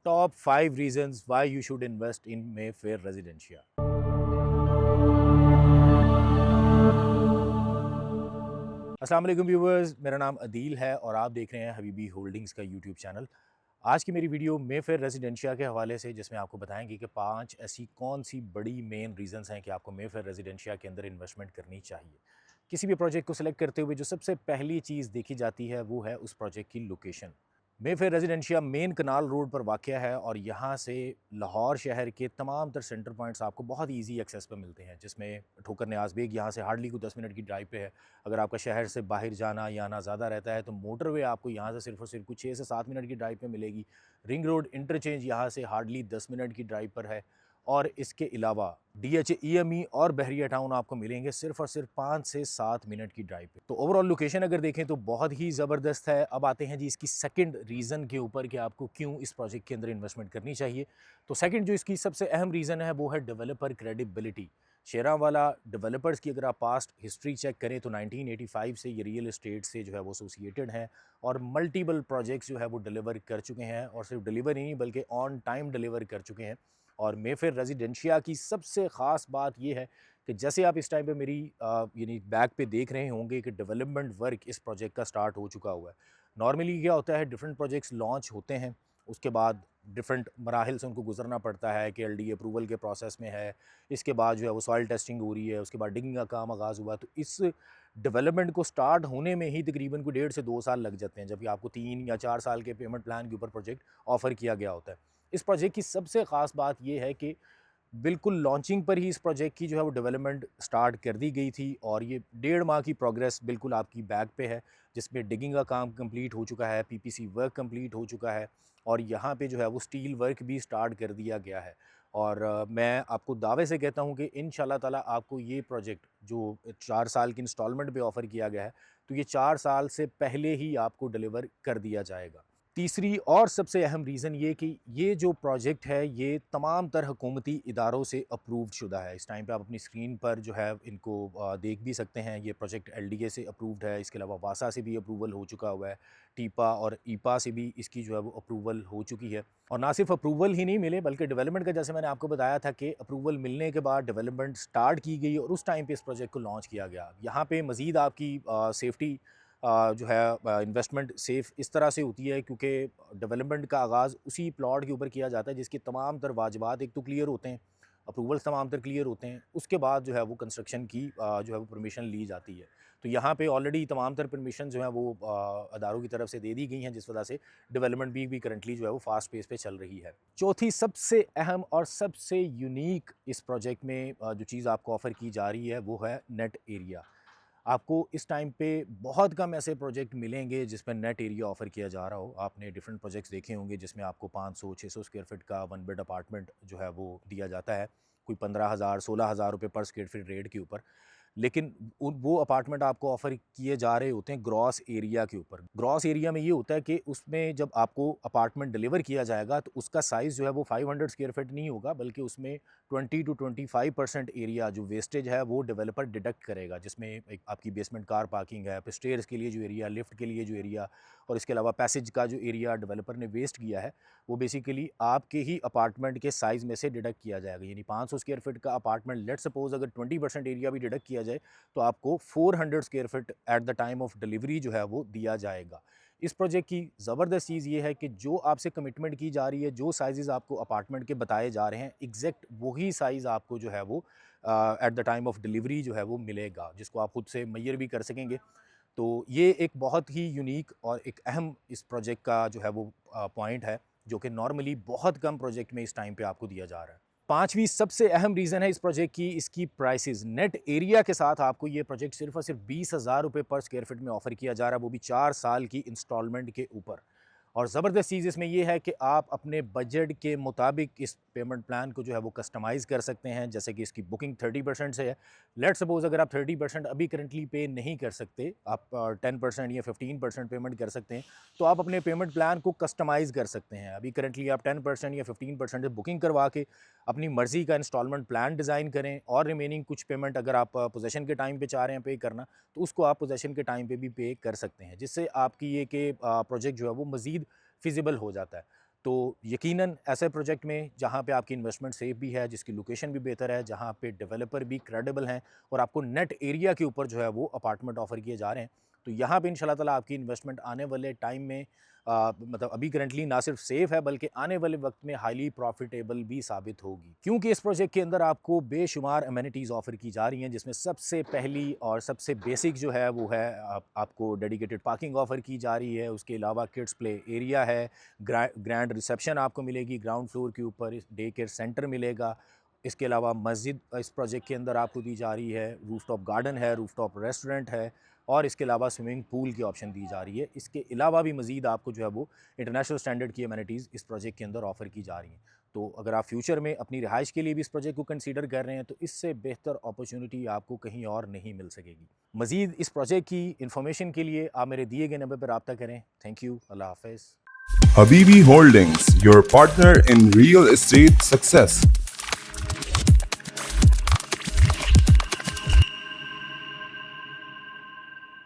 Top 5 reasons why you should invest in Mayfair Residencia. अस्सलाम वालेकुम viewers, मेरा नाम अदील है और आप देख रहे हैं हबीबी होल्डिंग्स का यूट्यूब चैनल। आज की मेरी वीडियो मेफेयर रेजिडेंशिया के हवाले से, जिसमें आपको बताएंगे कि 5 ऐसी कौन सी बड़ी मेन रीजंस हैं कि आपको मेफेयर रेजिडेंशिया के अंदर इन्वेस्टमेंट करनी चाहिए। किसी भी प्रोजेक्ट को सिलेक्ट करते हुए जो सबसे पहली चीज़ देखी जाती है वो है उस प्रोजेक्ट की location. Mayfair residencia main canal road पर वाक़या है और यहाँ से लाहौर शहर के तमाम तर सेंटर पॉइंट्स आपको बहुत ईजी एक्सेस पे मिलते हैं, जिसमें ठोकर न्याज़ बेग यहाँ से हार्डली कोई 10 मिनट की ड्राइव पे है। अगर आपका शहर से बाहर जाना या आना ज़्यादा रहता है तो मोटरवे आपको यहाँ से सिर्फ और सिर्फ कुछ 6 से 7 मिनट की ड्राइव पे मिलेगी। रिंग रोड इंटरचेंज यहाँ से हार्डली 10 मिनट की ड्राइव पर है और इसके अलावा DHA EME और बहरिया टाउन आपको मिलेंगे सिर्फ और सिर्फ 5 से 7 मिनट की ड्राइव पे। तो ओवरऑल लोकेशन अगर देखें तो बहुत ही ज़बरदस्त है। अब आते हैं जी इसकी सेकंड रीज़न के ऊपर कि आपको क्यों इस प्रोजेक्ट के अंदर इन्वेस्टमेंट करनी चाहिए। तो सेकंड जो इसकी सबसे अहम रीज़न है वो है डेवलपर क्रेडिबिलिटी। शेरांवाला डेवलपर्स की अगर आप पास्ट हिस्ट्री चेक करें तो 1985 से ये रियल एस्टेट से जो है वो एसोसिएटेड हैं और मल्टीपल प्रोजेक्ट्स जो है वो डिलीवर कर चुके हैं और सिर्फ डिलीवर ही नहीं बल्कि ऑन टाइम डिलीवर कर चुके हैं। और मेफेयर रेजिडेंशिया की सबसे ख़ास बात ये है कि जैसे आप इस टाइम पे मेरी यानी बैक पे देख रहे होंगे कि डेवलपमेंट वर्क इस प्रोजेक्ट का स्टार्ट हो चुका हुआ है। नॉर्मली क्या होता है, डिफरेंट प्रोजेक्ट्स लॉन्च होते हैं, उसके बाद डिफरेंट मराहिल से उनको गुजरना पड़ता है कि LD अप्रूवल के प्रोसेस में है, इसके बाद जो है वो सॉइल टेस्टिंग हो रही है, उसके बाद डिगिंग का काम आगाज़ हुआ। तो इस डेवलपमेंट को स्टार्ट होने में ही तकरीबन को 1.5 से 2 साल लग जाते हैं, जबकि आपको 3 या 4 साल के पेमेंट प्लान के ऊपर प्रोजेक्ट ऑफ़र किया गया होता है। इस प्रोजेक्ट की सबसे ख़ास बात ये है कि बिल्कुल लॉन्चिंग पर ही इस प्रोजेक्ट की जो है वो डेवलपमेंट स्टार्ट कर दी गई थी और ये 1.5 माह की प्रोग्रेस बिल्कुल आपकी बैक पे है, जिसमें डिगिंग का काम कंप्लीट हो चुका है, PPC वर्क कंप्लीट हो चुका है और यहाँ पे जो है वो स्टील वर्क भी स्टार्ट कर दिया गया है। और मैं आपको दावे से कहता हूँ कि इंशाल्लाह ताला आपको ये प्रोजेक्ट जो 4 साल की इंस्टॉलमेंट पे ऑफ़र किया गया है, तो ये 4 साल से पहले ही आपको डिलीवर कर दिया जाएगा। तीसरी और सबसे अहम रीज़न ये कि ये जो प्रोजेक्ट है ये तमाम तर हुकूमती इदारों से अप्रूव्ड शुदा है। इस टाइम पे आप अपनी स्क्रीन पर जो है इनको देख भी सकते हैं। ये प्रोजेक्ट LDA से अप्रूव्ड है, इसके अलावा वासा से भी अप्रूवल हो चुका हुआ है, टीपा और ईपा से भी इसकी जो है वो अप्रूवल हो चुकी है। और ना सिर्फ अप्रूवल ही नहीं मिले बल्कि डेवलपमेंट का, जैसे मैंने आपको बताया था कि अप्रूवल मिलने के बाद डेवलपमेंट स्टार्ट की गई और उस टाइम पे इस प्रोजेक्ट को लॉन्च किया गया। यहाँ पे मज़ीद आपकी सेफ्टी जो है इन्वेस्टमेंट सेफ़ इस तरह से होती है क्योंकि डेवलपमेंट का आगाज़ उसी प्लॉट के ऊपर किया जाता है जिसके तमाम तर वाजिबात एक तो क्लियर होते हैं, अप्रूवल्स तमाम तर क्लियर होते हैं, उसके बाद जो है वो कंस्ट्रक्शन की जो है वो परमिशन ली जाती है। तो यहाँ पे ऑलरेडी तमाम तर परमिशन जो है वो अदारों की तरफ से दे दी गई हैं, जिस वजह से डेवलपमेंट भी करंटली जो है वो फास्ट पेस पे चल रही है। चौथी सबसे अहम और सबसे यूनिक इस प्रोजेक्ट में जो चीज़ आपको ऑफ़र की जा रही है वो है नेट एरिया। आपको इस टाइम पे बहुत कम ऐसे प्रोजेक्ट मिलेंगे जिसमें नेट एरिया ऑफ़र किया जा रहा हो। आपने डिफरेंट प्रोजेक्ट्स देखे होंगे जिसमें आपको 500-600 स्क्वायर फीट का 1 बेड अपार्टमेंट जो है वो दिया जाता है, कोई 15,000-16,000 रुपये पर स्क्वायर फीट रेट के ऊपर। लेकिन वो अपार्टमेंट आपको ऑफ़र किए जा रहे होते हैं ग्रॉस एरिया के ऊपर। ग्रॉस एरिया में ये होता है कि उसमें जब आपको अपार्टमेंट डिलीवर किया जाएगा तो उसका साइज़ जो है वो 500 स्क्वायर फीट नहीं होगा, बल्कि उसमें 20 टू 25% एरिया जो वेस्टेज है वो डेवलपर डिडक्ट करेगा, जिसमें एक आपकी बेसमेंट कार पार्किंग है, फिर स्टेयर्स के लिए जो एरिया, लिफ्ट के लिए जो एरिया और इसके अलावा पैसेज का जो एरिया डेवलपर ने वेस्ट किया है वो बेसिकली आपके ही अपार्टमेंट के साइज़ में से डिडक्ट किया जाएगा। यानी 500 स्क्वायर फीट का अपार्टमेंट लेट्स सपोज़ अगर 20% एरिया भी डिडक्ट किया जाए तो आपको 400 square feet at the time of delivery जो है वो दिया जाएगा। इस प्रोजेक्ट की ज़बरदस्त चीज़ ये है कि जो आपसे कमिटमेंट की जा रही है, जो साइज़ेज़ आपको अपार्टमेंट के बताए जा रहे हैं, एग्जैक्ट वही साइज़ आपको जो है वो at the time of delivery जो है वो मिलेगा, जिसको आप खुद से मेजर भी कर सकेंगे। तो ये एक बहुत ही यूनिक और एक अहम इस प्रोजेक्ट का जो है वो पॉइंट है, जो कि नॉर्मली बहुत कम प्रोजेक्ट में इस टाइम पे आपको दिया जा रहा है। पाँचवीं सबसे अहम रीज़न है इस प्रोजेक्ट की इसकी प्राइसेस। नेट एरिया के साथ आपको ये प्रोजेक्ट सिर्फ़ और सिर्फ 20,000 रुपये पर स्क्वायर फीट में ऑफ़र किया जा रहा है, वो भी 4 साल की इंस्टॉलमेंट के ऊपर। और ज़बरदस्त चीज़ इसमें ये है कि आप अपने बजट के मुताबिक इस पेमेंट प्लान को जो है वो कस्टमाइज़ कर सकते हैं। जैसे कि इसकी बुकिंग 30% से है। लेट्स सपोज़ अगर आप 30% अभी करंटली पे नहीं कर सकते, आप 10% या 15% पेमेंट कर सकते हैं, तो आप अपने पेमेंट प्लान को कस्टमाइज़ कर सकते हैं। अभी करंटली आप 10% या 15% बुकिंग करवा के अपनी मर्ज़ी का इंस्टॉलमेंट प्लान डिज़ाइन करें और रिमेनिंग कुछ पेमेंट अगर आप पोज़ेशन के टाइम पे चाह रहे हैं पे करना, तो उसको आप पोज़ेशन के टाइम पे भी पे कर सकते हैं, जिससे आपकी ये कि प्रोजेक्ट जो है वो मज़ीद फ़िज़िबल हो जाता है। तो यकीनन ऐसे प्रोजेक्ट में जहाँ पे आपकी इन्वेस्टमेंट सेफ भी है, जिसकी लोकेशन भी बेहतर है, जहाँ पे डेवलपर भी क्रेडिबल हैं और आपको नेट एरिया के ऊपर जो है वो अपार्टमेंट ऑफर किए जा रहे हैं, तो यहाँ पे इंशाल्लाह ताला आपकी इन्वेस्टमेंट आने वाले टाइम में मतलब अभी करंटली ना सिर्फ सेफ़ है बल्कि आने वाले वक्त में हाईली प्रॉफिटेबल भी साबित होगी, क्योंकि इस प्रोजेक्ट के अंदर आपको बेशुमार अमेनिटीज़ ऑफर की जा रही हैं, जिसमें सबसे पहली और सबसे बेसिक जो है वो है आपको डेडिकेटेड पार्किंग ऑफर की जा रही है। उसके अलावा किड्स प्ले एरिया है, ग्रैंड रिसेप्शन आपको मिलेगी ग्राउंड फ्लोर के ऊपर, डे केयर सेंटर मिलेगा। इसके अलावा मस्जिद इस प्रोजेक्ट के अंदर आपको दी जा रही है, रूफटॉप गार्डन है, रूफटॉप रेस्टोरेंट है और इसके अलावा स्विमिंग पूल की ऑप्शन दी जा रही है। इसके अलावा भी मज़ीद आपको जो है वो इंटरनेशनल स्टैंडर्ड की अमेनिटीज़ इस प्रोजेक्ट के अंदर ऑफ़र की जा रही हैं। तो अगर आप फ्यूचर में अपनी रिहाइश के लिए भी इस प्रोजेक्ट को कंसीडर कर रहे हैं तो इससे बेहतर अपॉर्चुनिटी आपको कहीं और नहीं मिल सकेगी। मज़ीद इस प्रोजेक्ट की इन्फॉर्मेशन के लिए आप मेरे दिए गए नंबर पर रब्ता करें। थैंक यू, अल्लाह हाफ़िज़। Habibi Holdings, your partner in real estate success.